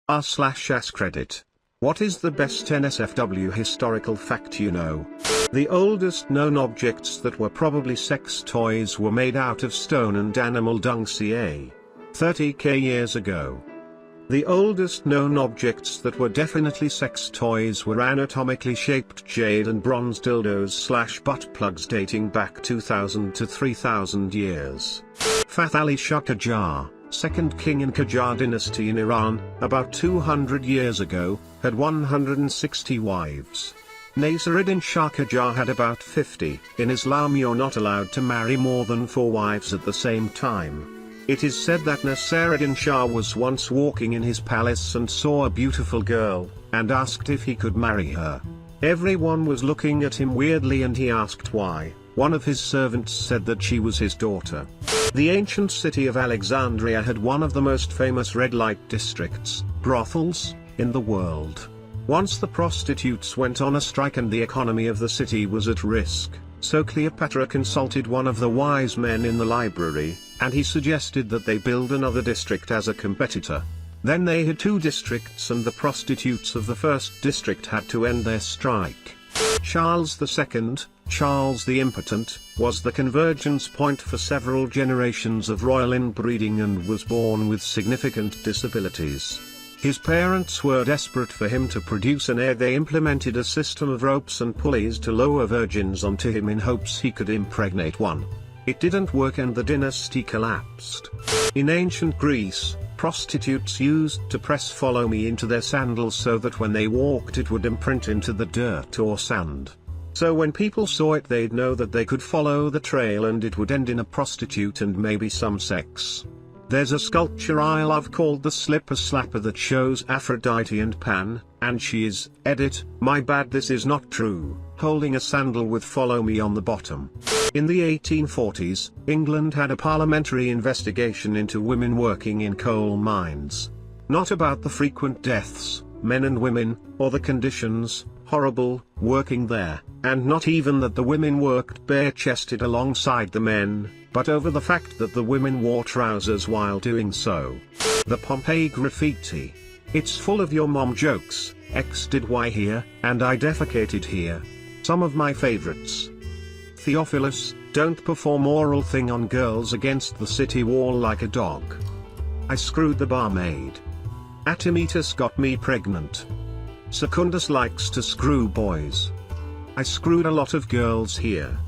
r/Askreddit. What is the best NSFW historical fact you know? The oldest known objects that were probably sex toys were made out of stone and animal dung ca. 30k years ago. The oldest known objects that were definitely sex toys were anatomically shaped jade and bronze dildos/butt plugs dating back 2000 to 3000 years. Fath Ali Shah Qajar, second king in Qajar dynasty in Iran, about 200 years ago, had 160 wives. Nasruddin Shah Qajar had about 50. In Islam you're not allowed to marry more than 4 wives at the same time. It is said that Nasruddin Shah was once walking in his palace and saw a beautiful girl, and asked if he could marry her. Everyone was looking at him weirdly and he asked why. One of his servants said that she was his daughter. The ancient city of Alexandria had one of the most famous red light districts, brothels, in the world. Once the prostitutes went on a strike and the economy of the city was at risk, so Cleopatra consulted one of the wise men in the library, and he suggested that they build another district as a competitor. Then they had 2 districts and the prostitutes of the first district had to end their strike. Charles II, Charles the Impotent, was the convergence point for several generations of royal inbreeding and was born with significant disabilities. His parents were desperate for him to produce an heir. They implemented a system of ropes and pulleys to lower virgins onto him in hopes he could impregnate one. It didn't work and the dynasty collapsed. In ancient Greece, prostitutes used to press "follow me" into their sandals so that when they walked it would imprint into the dirt or sand. So when people saw it they'd know that they could follow the trail and it would end in a prostitute and maybe some sex. There's a sculpture I love called the Slipper Slapper that shows Aphrodite and Pan, and she is, edit, my bad this is not true, holding a sandal with "follow me" on the bottom. In the 1840s, England had a parliamentary investigation into women working in coal mines. Not about the frequent deaths, men and women, or the conditions, horrible, working there, and not even that the women worked bare-chested alongside the men, but over the fact that the women wore trousers while doing so. The Pompeii graffiti. It's full of your mom jokes, X did Y here, and I defecated here. Some of my favorites. Theophilus, don't perform oral thing on girls against the city wall like a dog. I screwed the barmaid. Artemitus got me pregnant. Secundus likes to screw boys. I screwed a lot of girls here.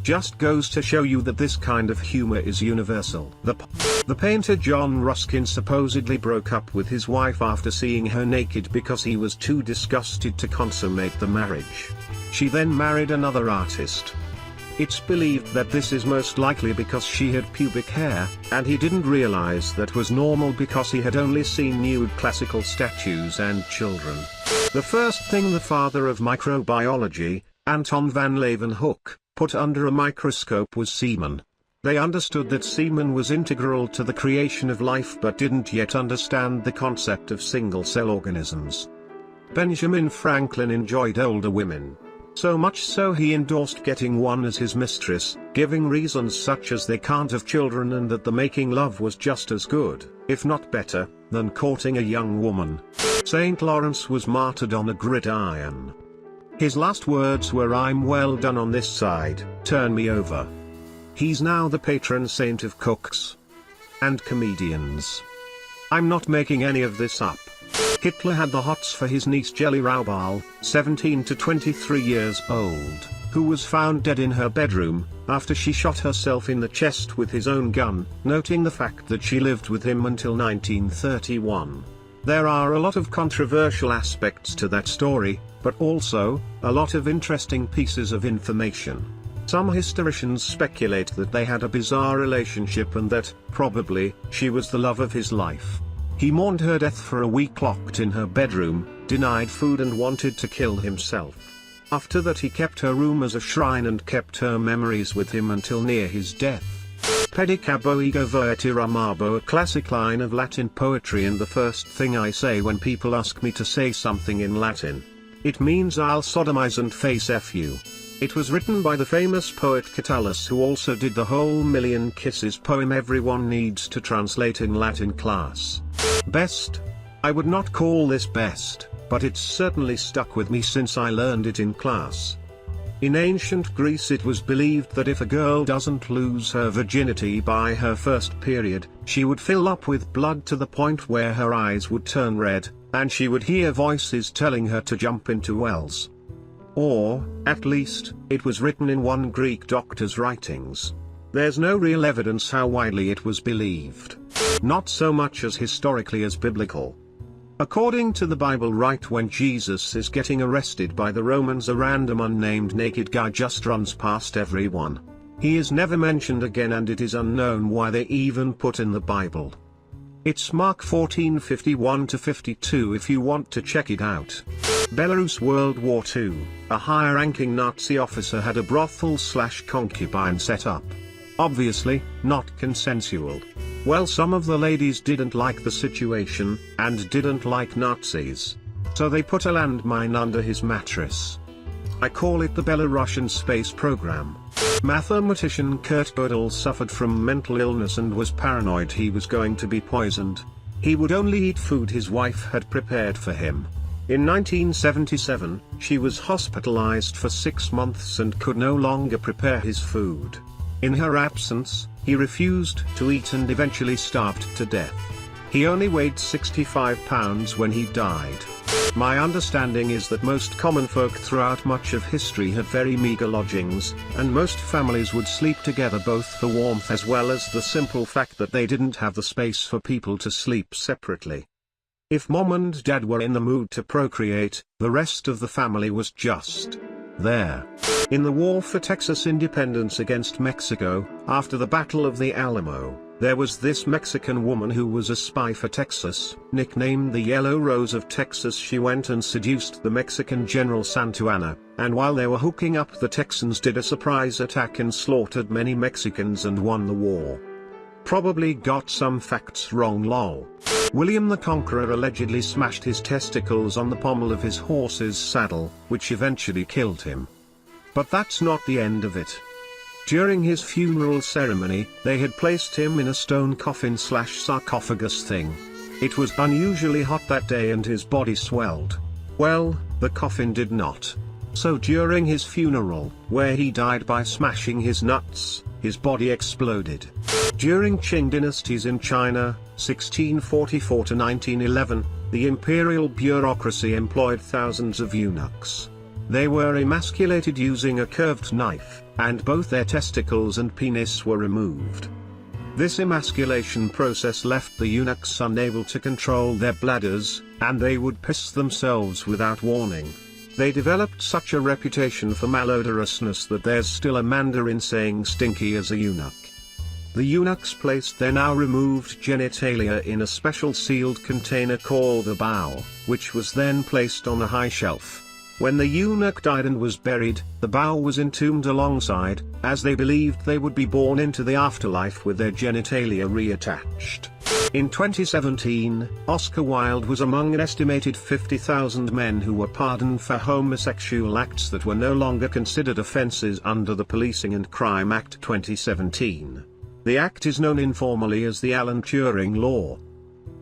Just goes to show you that this kind of humor is universal. The painter John Ruskin supposedly broke up with his wife after seeing her naked because he was too disgusted to consummate the marriage. She then married another artist. It's believed that this is most likely because she had pubic hair, and he didn't realize that was normal because he had only seen nude classical statues and children. The first thing the father of microbiology, Anton van Leeuwenhoek, put under a microscope was semen. They understood that semen was integral to the creation of life but didn't yet understand the concept of single-cell organisms. Benjamin Franklin enjoyed older women. So much so he endorsed getting one as his mistress, giving reasons such as they can't have children and that the making love was just as good, if not better, than courting a young woman. St. Lawrence was martyred on a gridiron. His last words were, "I'm well done on this side, turn me over." He's now the patron saint of cooks and comedians. I'm not making any of this up. Hitler had the hots for his niece Jelly Raubal, 17 to 23 years old, who was found dead in her bedroom, after she shot herself in the chest with his own gun, noting the fact that she lived with him until 1931. There are a lot of controversial aspects to that story, but also, a lot of interesting pieces of information. Some historians speculate that they had a bizarre relationship and that, probably, she was the love of his life. He mourned her death for a week locked in her bedroom, denied food and wanted to kill himself. After that he kept her room as a shrine and kept her memories with him until near his death. Pedicabo ego vertiramabo, a classic line of Latin poetry and the first thing I say when people ask me to say something in Latin. It means I'll sodomize and face F you. It was written by the famous poet Catullus, who also did the whole Million Kisses poem everyone needs to translate in Latin class. Best I would not call this best, but it's certainly stuck with me since I learned it in class. In ancient Greece it was believed that if a girl doesn't lose her virginity by her first period, she would fill up with blood to the point where her eyes would turn red, and she would hear voices telling her to jump into wells. Or, at least, it was written in one Greek doctor's writings. There's no real evidence how widely it was believed. Not so much as historically as biblical. According to the Bible, right when Jesus is getting arrested by the Romans, a random unnamed naked guy just runs past everyone. He is never mentioned again, and it is unknown why they even put in the Bible. It's Mark 14:51-52 if you want to check it out. Belarus, World War II, a higher-ranking Nazi officer had a brothel/concubine set up. Obviously, not consensual. Well, some of the ladies didn't like the situation, and didn't like Nazis. So they put a landmine under his mattress. I call it the Belarusian space program. Mathematician Kurt Gödel suffered from mental illness and was paranoid he was going to be poisoned. He would only eat food his wife had prepared for him. In 1977, she was hospitalized for 6 months and could no longer prepare his food. In her absence, he refused to eat and eventually starved to death. He only weighed 65 pounds when he died. My understanding is that most common folk throughout much of history had very meager lodgings, and most families would sleep together both for warmth as well as the simple fact that they didn't have the space for people to sleep separately. If mom and dad were in the mood to procreate, the rest of the family was just there. In the war for Texas independence against Mexico, after the Battle of the Alamo, there was this Mexican woman who was a spy for Texas, nicknamed the Yellow Rose of Texas. She went and seduced the Mexican General Santa Anna, and while they were hooking up, the Texans did a surprise attack and slaughtered many Mexicans and won the war. Probably got some facts wrong, lol. William the Conqueror allegedly smashed his testicles on the pommel of his horse's saddle, which eventually killed him. But that's not the end of it. During his funeral ceremony, they had placed him in a stone coffin/sarcophagus thing. It was unusually hot that day and his body swelled. Well, the coffin did not. So during his funeral, where he died by smashing his nuts, his body exploded. During Qing dynasties in China, 1644 to 1911, the imperial bureaucracy employed thousands of eunuchs. They were emasculated using a curved knife, and both their testicles and penis were removed. This emasculation process left the eunuchs unable to control their bladders, and they would piss themselves without warning. They developed such a reputation for malodorousness that there's still a Mandarin saying stinky as a eunuch. The eunuchs placed their now removed genitalia in a special sealed container called a bao, which was then placed on a high shelf. When the eunuch died and was buried, the bao was entombed alongside, as they believed they would be born into the afterlife with their genitalia reattached. In 2017, Oscar Wilde was among an estimated 50,000 men who were pardoned for homosexual acts that were no longer considered offenses under the Policing and Crime Act 2017. The act is known informally as the Alan Turing Law.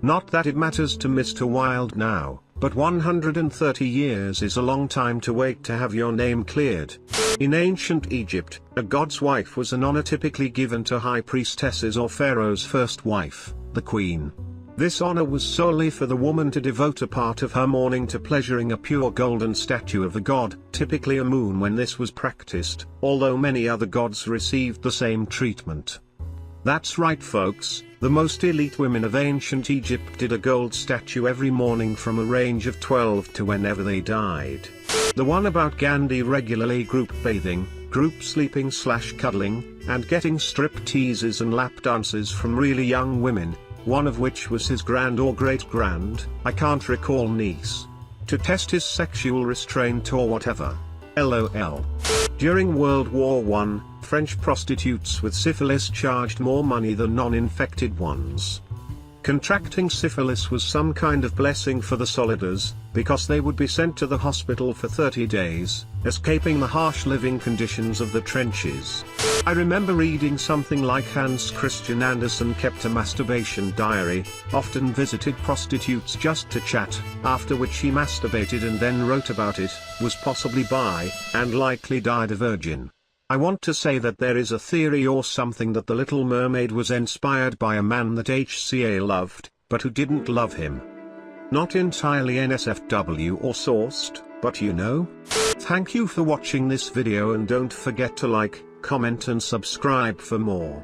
Not that it matters to Mr. Wilde now, but 130 years is a long time to wait to have your name cleared. In ancient Egypt, a god's wife was an honor typically given to high priestesses or pharaoh's first wife, the queen. This honor was solely for the woman to devote a part of her morning to pleasuring a pure golden statue of a god, typically a moon when this was practiced, although many other gods received the same treatment. That's right folks, the most elite women of ancient Egypt did a gold statue every morning from a range of 12 to whenever they died. The one about Gandhi regularly group bathing, group sleeping/cuddling, and getting strip teases and lap dances from really young women, one of which was his grand or great-grand, I can't recall, niece, to test his sexual restraint or whatever. LOL. During World War I, French prostitutes with syphilis charged more money than non-infected ones. Contracting syphilis was some kind of blessing for the soldiers, because they would be sent to the hospital for 30 days, escaping the harsh living conditions of the trenches. I remember reading something like Hans Christian Andersen kept a masturbation diary, often visited prostitutes just to chat, after which he masturbated and then wrote about it, was possibly bi, and likely died a virgin. I want to say that there is a theory or something that the Little Mermaid was inspired by a man that HCA loved, but who didn't love him. Not entirely NSFW or sourced, but you know. Thank you for watching this video and don't forget to like, comment and subscribe for more.